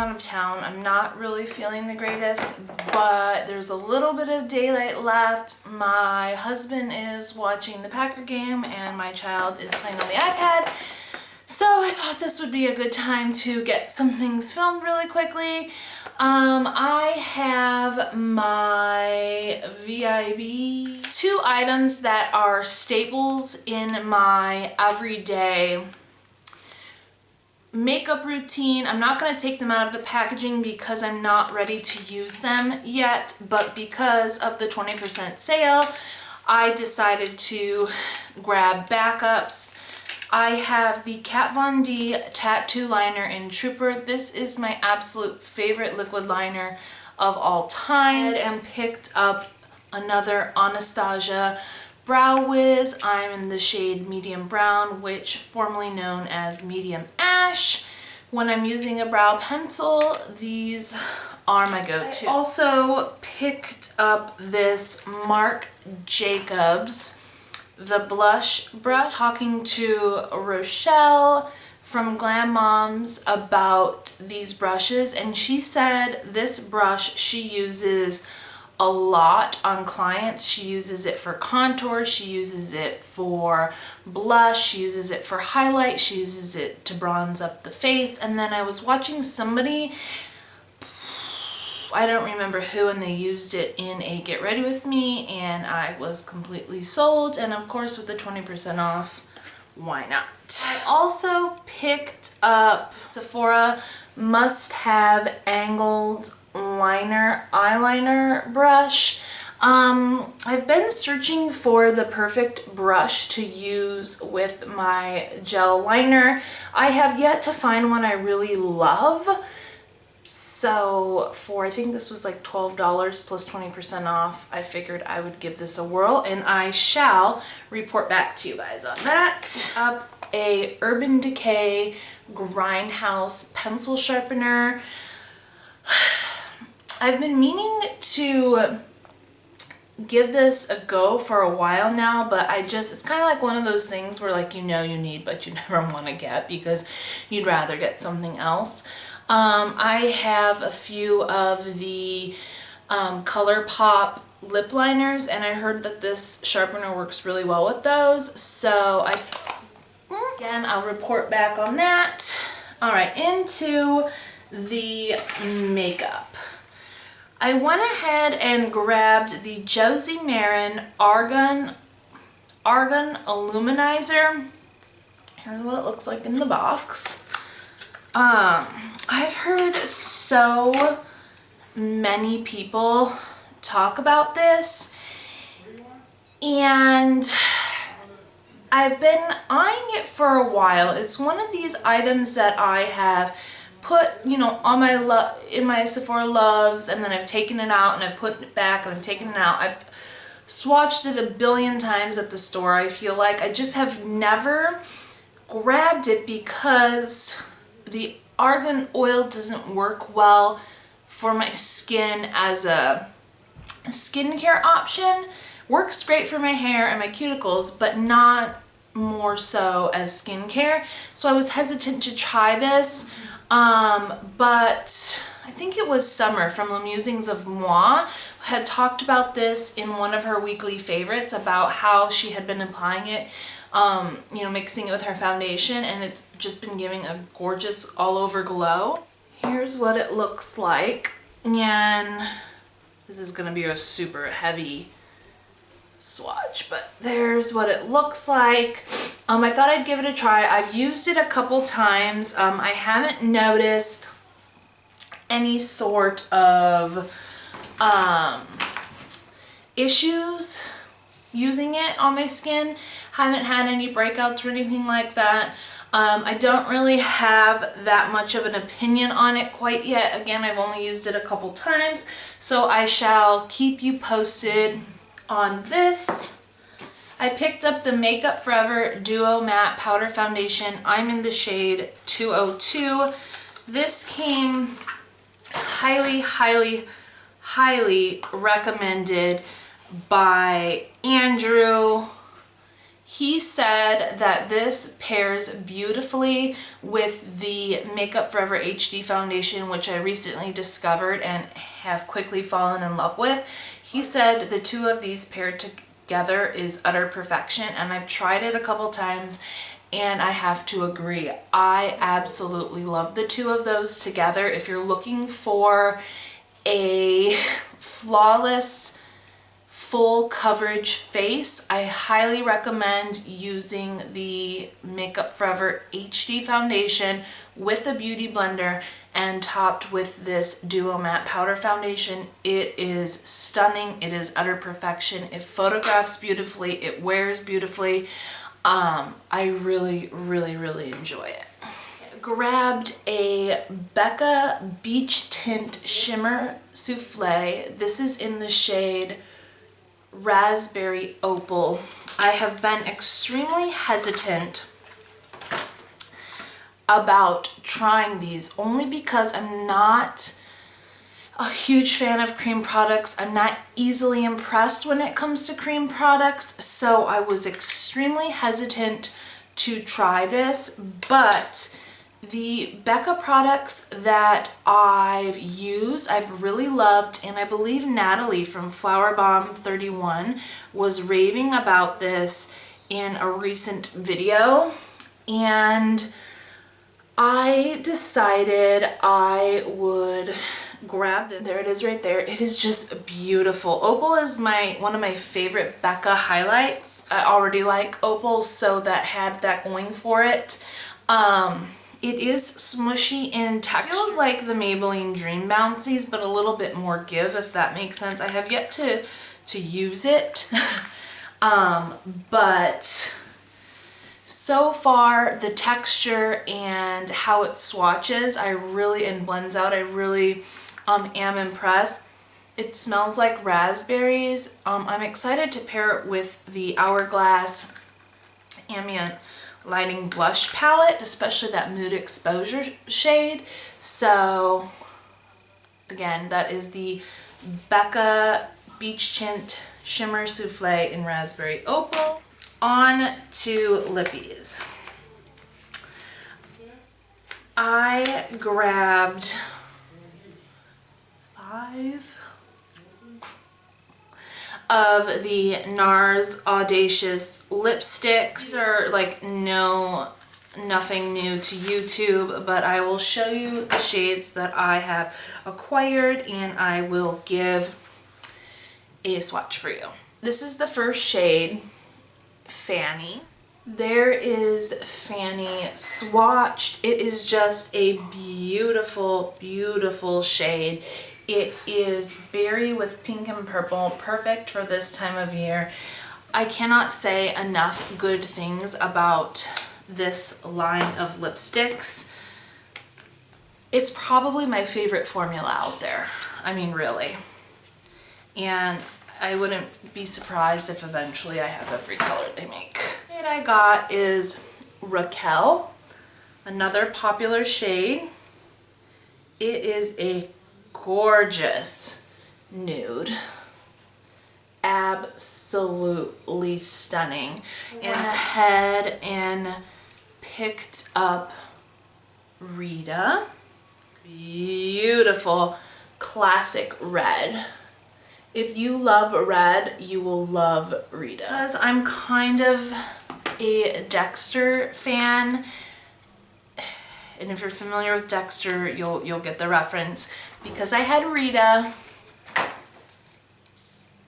out of town. I'm not really feeling the greatest, but there's a little bit of daylight left. My husband is watching the Packer game and my child is playing on the iPad. So I thought this would be a good time to get some things filmed really quickly. I have my VIB, 2 items that are staples in my everyday makeup routine. I'm not going to take them out of the packaging because I'm not ready to use them yet, but because of the 20% sale, I decided to grab backups. I have the Kat Von D Tattoo Liner in Trooper. This is my absolute favorite liquid liner of all time. And picked up another Anastasia Brow Whiz. I'm in the shade Medium Brown, which formerly known as Medium Ash. When I'm using a brow pencil, these are my go-to. I also picked up this Marc Jacobs the blush brush. Talking to Raquel from Glam Moms about these brushes, and she said this brush she uses a lot on clients. She uses it for contour, she uses it for blush, she uses it for highlight, she uses it to bronze up the face. And then I was watching somebody, I don't remember who, and they used it in a Get Ready With Me, and I was completely sold. And of course with the 20% off, why not? I also picked up Sephora Must Have Angled Liner Eyeliner Brush. I've been searching for the perfect brush to use with my gel liner. I have yet to find one I really love. So for, I think this was like $12 plus 20% off, I figured I would give this a whirl, and I shall report back to you guys on that. Up a Urban Decay Grindhouse pencil sharpener. I've been meaning to give this a go for a while now, but it's kind of like one of those things where, like, you know you need, but you never want to get because you'd rather get something else. I have a few of the ColourPop lip liners, and I heard that this sharpener works really well with those. So again, I'll report back on that. All right, into the makeup. I went ahead and grabbed the Josie Maran Argan Illuminizer. Here's what it looks like in the box. I've heard so many people talk about this, and I've been eyeing it for a while. It's one of these items that I have put, you know, on my in my Sephora loves, and then I've taken it out and I've put it back and I've taken it out. I've swatched it a billion times at the store. I feel like I just have never grabbed it because the argan oil doesn't work well for my skin as a skincare option. Works great for my hair and my cuticles, but not more so as skincare. So I was hesitant to try this, but I think it was Summer from Le Musings of Moi had talked about this in one of her weekly favorites about how she had been applying it, you know, mixing it with her foundation, and it's just been giving a gorgeous all over glow. Here's what it looks like, and this is gonna be a super heavy swatch, but there's what it looks like. I thought I'd give it a try. I've used it a couple times. I haven't noticed any sort of issues using it on my skin. Haven't had any breakouts or anything like that. I don't really have that much of an opinion on it quite yet. Again, I've only used it a couple times, so I shall keep you posted on this. I picked up the Makeup Forever Duo Matte Powder Foundation. I'm in the shade 202. This came highly, highly, highly recommended by Andrew. He said that this pairs beautifully with the Makeup Forever HD foundation, which I recently discovered and have quickly fallen in love with. He said the two of these paired together is utter perfection, and I've tried it a couple times and I have to agree. I absolutely love the two of those together. If you're looking for a flawless full coverage face, I highly recommend using the Makeup Forever HD foundation with a beauty blender and topped with this Duo Matte Powder Foundation. It is stunning. It is utter perfection. It photographs beautifully. It wears beautifully. I really, really, really enjoy it. Grabbed a Becca Beach Tint Shimmer Souffle. This is in the shade Raspberry Opal. I have been extremely hesitant about trying these only because I'm not a huge fan of cream products. I'm not easily impressed when it comes to cream products, so I was extremely hesitant to try this, but the Becca products that I've used, I've really loved, and I believe Natalie from Flower Bomb 31 was raving about this in a recent video, and I decided I would grab this. There it is right there. It is just beautiful. Opal is one of my favorite Becca highlights. I already like Opal, so that had that going for it. It is smushy in texture. Feels like the Maybelline Dream Bouncies, but a little bit more give, if that makes sense. I have yet to use it, but so far the texture and how it swatches, and blends out, I really am impressed. It smells like raspberries. I'm excited to pair it with the Hourglass Ambient Lighting Blush Palette, especially that Mood Exposure shade. So again, that is the Becca Beach Tint Shimmer Souffle in Raspberry Opal. On to lippies. I grabbed 5 of the Nars Audacious lipsticks. These are like nothing new to YouTube, but I will show you the shades that I have acquired and I will give a swatch for you. This is the first shade, Fanny. There is Fanny swatched. It is just a beautiful, beautiful shade. It is berry with pink and purple, perfect for this time of year. I cannot say enough good things about this line of lipsticks. It's probably my favorite formula out there. I mean, really. And I wouldn't be surprised if eventually I have every color they make. The shade I got is Raquel, another popular shade. It is a gorgeous nude. Absolutely stunning. Went ahead and picked up Rita. Beautiful classic red. If you love red, you will love Rita. Because I'm kind of a Dexter fan, and if you're familiar with Dexter, you'll get the reference. Because I had Rita,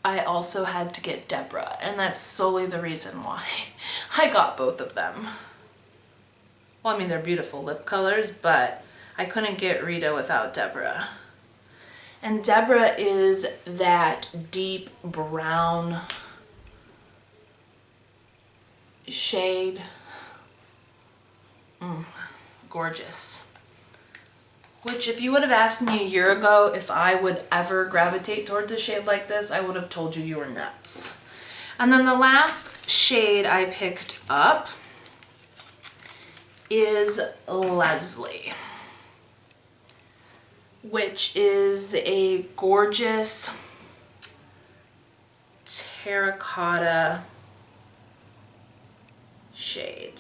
I also had to get Deborah, and that's solely the reason why I got both of them. Well, I mean, they're beautiful lip colors, but I couldn't get Rita without Deborah. And Deborah is that deep brown shade. Gorgeous. Which, if you would have asked me a year ago if I would ever gravitate towards a shade like this, I would have told you were nuts. And then the last shade I picked up is Leslie, which is a gorgeous terracotta shade.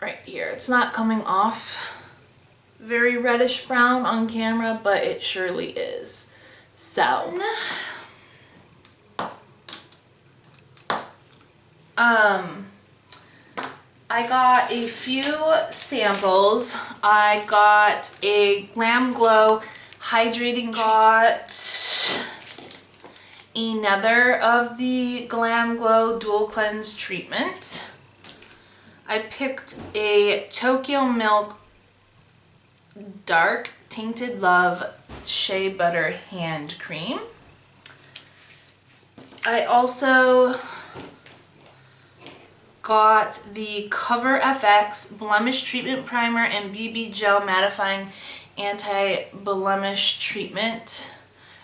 Right here. It's not coming off very reddish brown on camera, but it surely is. So, I got a few samples. I got a Glam Glow Hydrating, got another of the Glam Glow Dual Cleanse Treatment. I picked a Tokyo Milk Dark Tainted Love Shea Butter Hand Cream. I also got the Cover FX Blemish Treatment Primer and BB Gel Mattifying Anti-Blemish Treatment.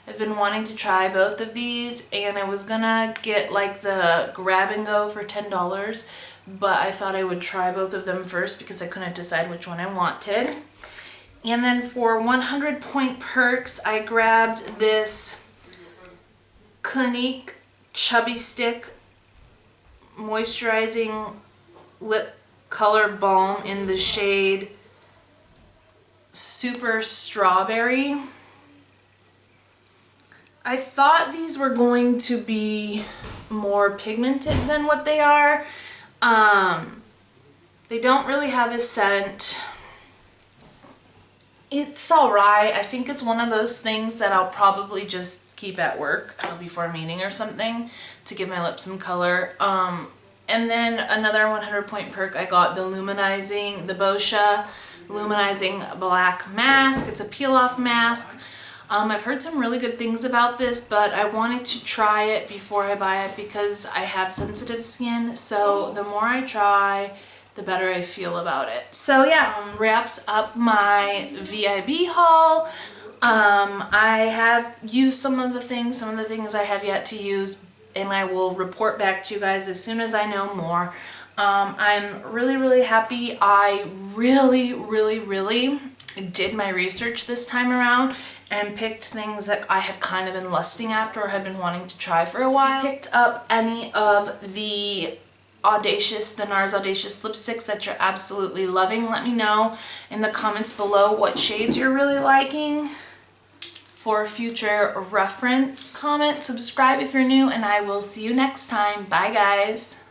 I've been wanting to try both of these, and I was gonna get like the grab and go for $10, but I thought I would try both of them first because I couldn't decide which one I wanted. And then for 100 point perks, I grabbed this Clinique Chubby Stick Moisturizing Lip Color Balm in the shade Super Strawberry. I thought these were going to be more pigmented than what they are. They don't really have a scent. It's alright. I think it's one of those things that I'll probably just keep at work before a meeting or something to give my lips some color. And then another 100 point perk, I got the Boscia Luminizing Black Mask. It's a peel off mask. I've heard some really good things about this, but I wanted to try it before I buy it because I have sensitive skin. So the more I try, the better I feel about it. So yeah, wraps up my VIB haul. I have used some of the things I have yet to use, and I will report back to you guys as soon as I know more. I'm really happy. I really did my research this time around and picked things that I had kind of been lusting after or had been wanting to try for a while. If you picked up any of the Nars Audacious lipsticks that you're absolutely loving, let me know in the comments below what shades you're really liking for future reference. Comment, subscribe if you're new, and I will see you next time. Bye guys.